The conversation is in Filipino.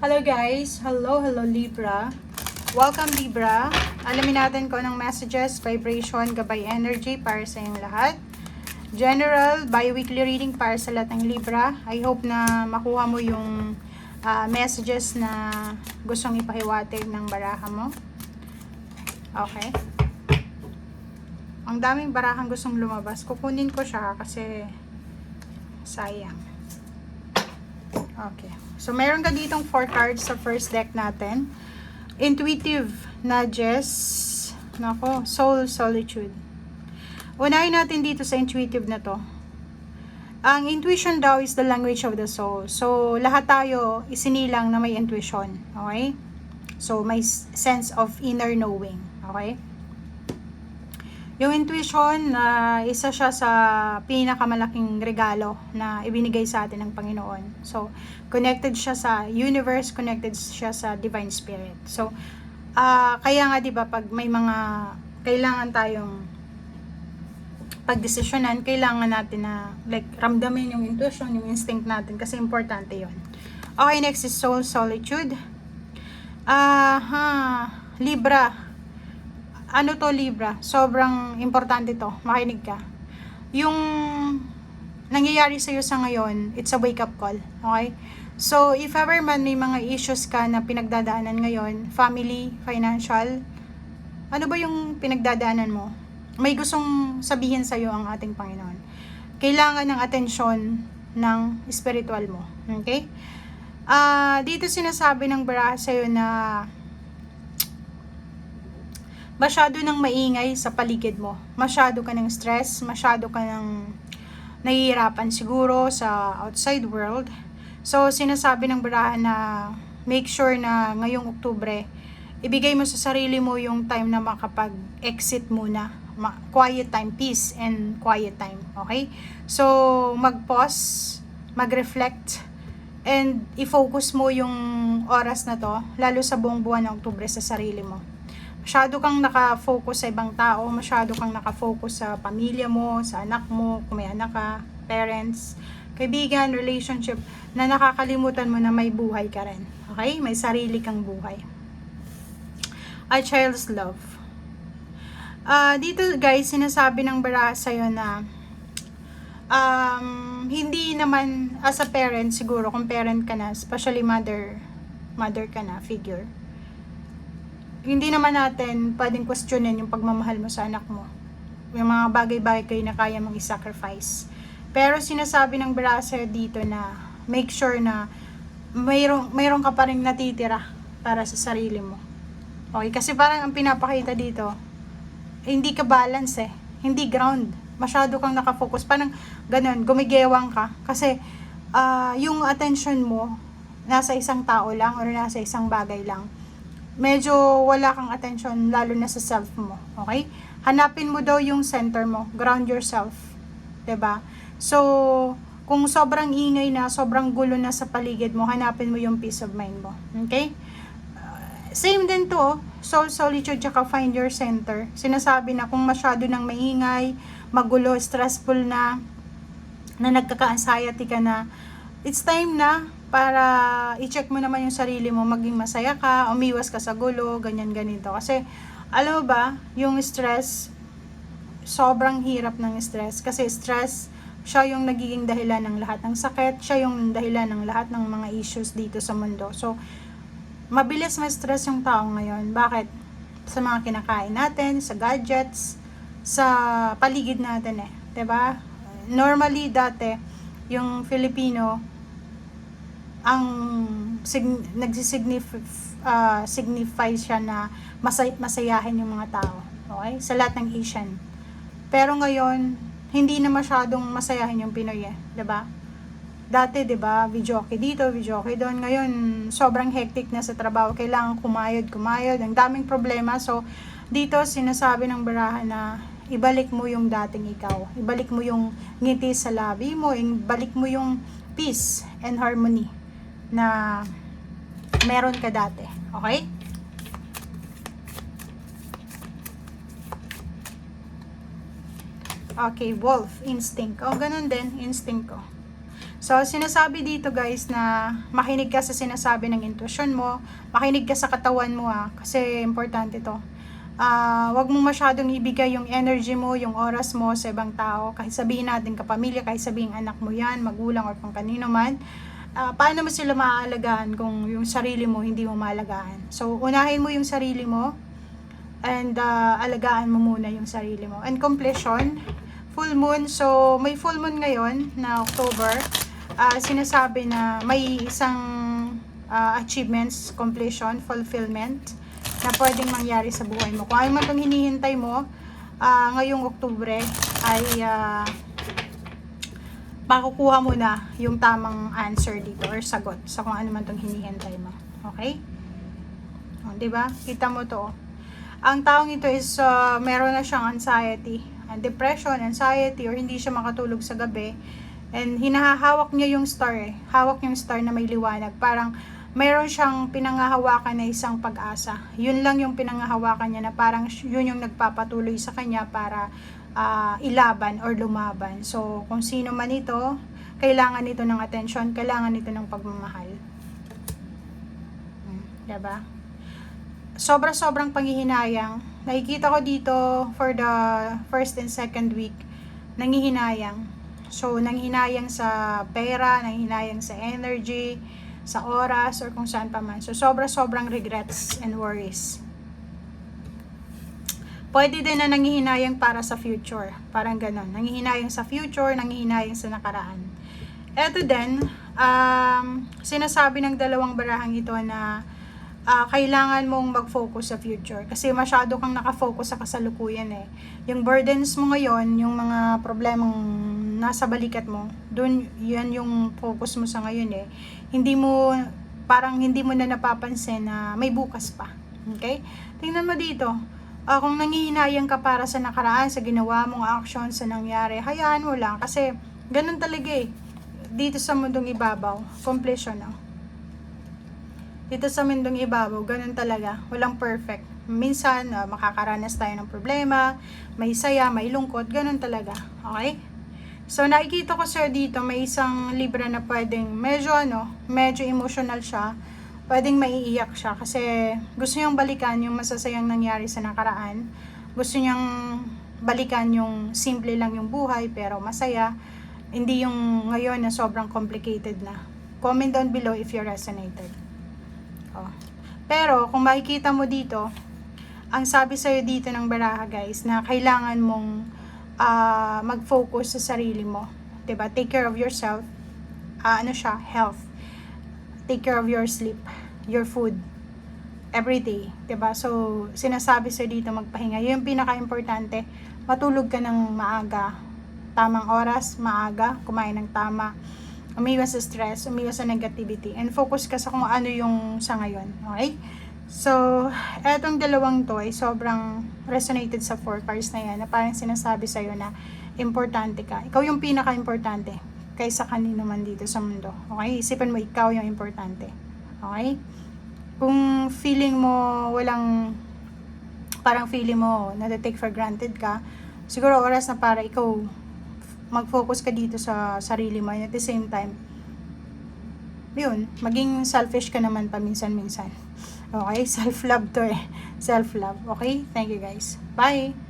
Hello guys! Hello Libra! Welcome Libra! Alamin natin kung anong messages, vibration, gabay energy para sa inyong lahat. General, bi-weekly reading para sa lahat ng Libra. I hope na makuha mo yung messages na gustong ipahiwatig ng baraha mo. Okay. Ang daming barahang gustong lumabas. Kukunin ko siya kasi sayang. Okay. So, meron ka ditong 4 cards sa first deck natin. Intuitive nudges. Nako, soul solitude. Unahin natin dito sa intuitive na to. Ang intuition daw is the language of the soul. So, lahat tayo isinilang na may intuition. Okay? So, may sense of inner knowing. Okay? Yung intuition, isa siya sa pinakamalaking regalo na ibinigay sa atin ng Panginoon. So, connected siya sa universe, connected siya sa divine spirit. So, kaya nga 'di ba pag may mga kailangan tayong pagdesisyonan, kailangan natin na ramdamin yung intuition, yung instinct natin kasi importante 'yon. Okay, next is soul solitude. Libra. Ano to Libra? Sobrang importante to. Makinig ka. Yung nangyayari sa'yo sa ngayon, it's a wake-up call. Okay? So, if ever man may mga issues ka na pinagdadaanan ngayon, family, financial, ano ba yung pinagdadaanan mo? May gustong sabihin sa'yo ang ating Panginoon. Kailangan ng atensyon ng spiritual mo. Okay? Dito sinasabi ng baraha sa'yo na masyado nang maingay sa paligid mo. Masyado ka ng stress, masyado ka ng nahihirapan siguro sa outside world. So, sinasabi ng baraha na make sure na ngayong Oktubre, ibigay mo sa sarili mo yung time na makapag-exit muna. Quiet time, peace and quiet time. Okay? So, mag-pause, mag-reflect, and i-focus mo yung oras na to, lalo sa buong buwan ng Oktubre sa sarili mo. Masyado kang nakafocus sa ibang tao, masyado kang nakafocus sa pamilya mo, sa anak mo, kung may anak ka, parents, kaibigan, relationship, na nakakalimutan mo na may buhay ka rin. Okay? May sarili kang buhay. A child's love. Dito guys, sinasabi ng baraha sa'yo na hindi naman as a parent siguro, kung parent ka na, especially mother ka na, figure, hindi naman natin pwedeng questionin yung pagmamahal mo sa anak mo. Yung mga bagay-bagay kayo na kaya mong i-sacrifice. Pero sinasabi ng baraha dito na make sure na mayroon ka pa rin natitira para sa sarili mo. Okay? Kasi parang ang pinapakita dito, hindi ka balance eh. Hindi ground. Masyado kang nakafocus. Parang ganun, gumigewang ka. Kasi yung attention mo nasa isang tao lang or nasa isang bagay lang. Medyo wala kang attention lalo na sa self mo, okay? Hanapin mo daw yung center mo, ground yourself, 'di ba? So, kung sobrang ingay na, sobrang gulo na sa paligid mo, hanapin mo yung peace of mind mo, okay? Same din to, soul solitude tsaka find your center. Sinasabi na kung masyado nang maingay, magulo, stressful na nagkaka-anxiety ka na, it's time na para i-check mo naman yung sarili mo, maging masaya ka, umiwas ka sa gulo, ganyan ganito. Kasi, alam mo ba, yung stress, sobrang hirap ng stress. Kasi stress, siya yung nagiging dahilan ng lahat ng sakit, siya yung dahilan ng lahat ng mga issues dito sa mundo. So, mabilis ma-stress yung tao ngayon. Bakit? Sa mga kinakain natin, sa gadgets, sa paligid natin eh. 'Di ba? Normally, dati, yung Filipino, ang signify siya na masayahin yung mga tao. Okay? Sa lahat ng Asian. Pero ngayon, hindi na masyadong masayahin yung Pinoy eh. 'Di ba? Dati, 'di ba, videoke dito, videoke doon. Ngayon, sobrang hectic na sa trabaho. Kailangan kumayod. Ang daming problema. So, dito sinasabi ng baraha na ibalik mo yung dating ikaw. Ibalik mo yung ngiti sa labi mo. Ibalik mo yung peace and harmony na meron ka dati. Okay? Okay, wolf, instinct. O, ganun din, instinct ko. So, sinasabi dito guys na makinig ka sa sinasabi ng intuition mo, makinig ka sa katawan mo kasi importante to. Wag mo masyadong ibigay yung energy mo, yung oras mo sa ibang tao, kahit sabihin natin kapamilya, kahit sabihin anak mo yan, magulang or kung kanino man. Paano mo sila maaalagaan kung yung sarili mo hindi mo maalagaan? So, unahin mo yung sarili mo and alagaan mo muna yung sarili mo. And completion, full moon. So, may full moon ngayon na October. Sinasabi na may isang achievements, completion, fulfillment na pwedeng mangyari sa buhay mo. Kung ano man itong hinihintay mo ngayong Oktubre ay makukuha mo na yung tamang answer dito or sagot sa kung ano man itong hinihintay mo. Okay? O, diba? Kita mo to. Ang taong ito is meron na siyang anxiety, depression, anxiety, or hindi siya makatulog sa gabi. And hinahawak niya yung star Hawak yung star na may liwanag. Parang mayroon siyang pinangahawakan na isang pag-asa. Yun lang yung pinangahawakan niya na parang yun yung nagpapatuloy sa kanya para ilaban or lumaban. So, kung sino man ito, kailangan ito ng attention, kailangan ito ng pagmamahal. Diba? Sobra-sobrang panghihinayang. Nakikita ko dito for the first and second week, nanghihinayang. So, nanghihinayang sa pera, nanghihinayang sa energy, sa oras, or kung saan pa man. So, sobra-sobrang regrets and worries. Pwede din na nanghihinayang para sa future. Parang ganon. Nanghihinayang sa future, nanghihinayang sa nakaraan. Eto din, sinasabi ng dalawang barahang ito na kailangan mong mag-focus sa future kasi masyado kang nakafocus sa kasalukuyan Yung burdens mo ngayon, yung mga problemang nasa balikat mo, dun yan yung focus mo sa ngayon Hindi mo, parang hindi mo na napapansin na may bukas pa. Okay? Tingnan mo dito. Kung nangihinayang ka para sa nakaraan, sa ginawa mong action, sa nangyari, hayaan mo lang kasi ganun talaga dito sa mundong ibabaw, completion Dito sa mundong ibabaw, ganun talaga. Walang perfect. Minsan, makakaranas tayo ng problema, may saya, may lungkot, ganun talaga. Okay? So, nakikita ko sir dito, may isang libra na pwedeng medyo emotional siya. Pwedeng maiiyak siya kasi gusto niyang balikan yung masasayang nangyari sa nakaraan. Gusto niyang balikan yung simple lang yung buhay pero masaya. Hindi yung ngayon na sobrang complicated na. Comment down below if you resonated. Pero kung makikita mo dito, ang sabi sa'yo dito ng baraha guys, na kailangan mong mag-focus sa sarili mo. Diba? Take care of yourself. Health. Take care of your sleep, your food, every day. Diba? So, sinasabi sa'yo dito magpahinga. Yun yung pinaka-importante. Matulog ka ng maaga. Tamang oras, maaga. Kumain ng tama. Umiwas sa stress, umiwas sa negativity, and focus ka sa kung ano yung sa ngayon. Okay? So, etong dalawang to ay sobrang resonated sa 4 cards na yan, na parang sinasabi sa'yo na importante ka. Ikaw yung pinaka-importante kaysa kanino man dito sa mundo. Okay? Isipin mo, ikaw yung importante. Okay? Kung feeling mo parang feeling mo na-take for granted ka, siguro oras na para ikaw mag-focus ka dito sa sarili mo, and at the same time, yun, maging selfish ka naman paminsan-minsan. Okay? Self-love to Self-love. Okay? Thank you guys. Bye!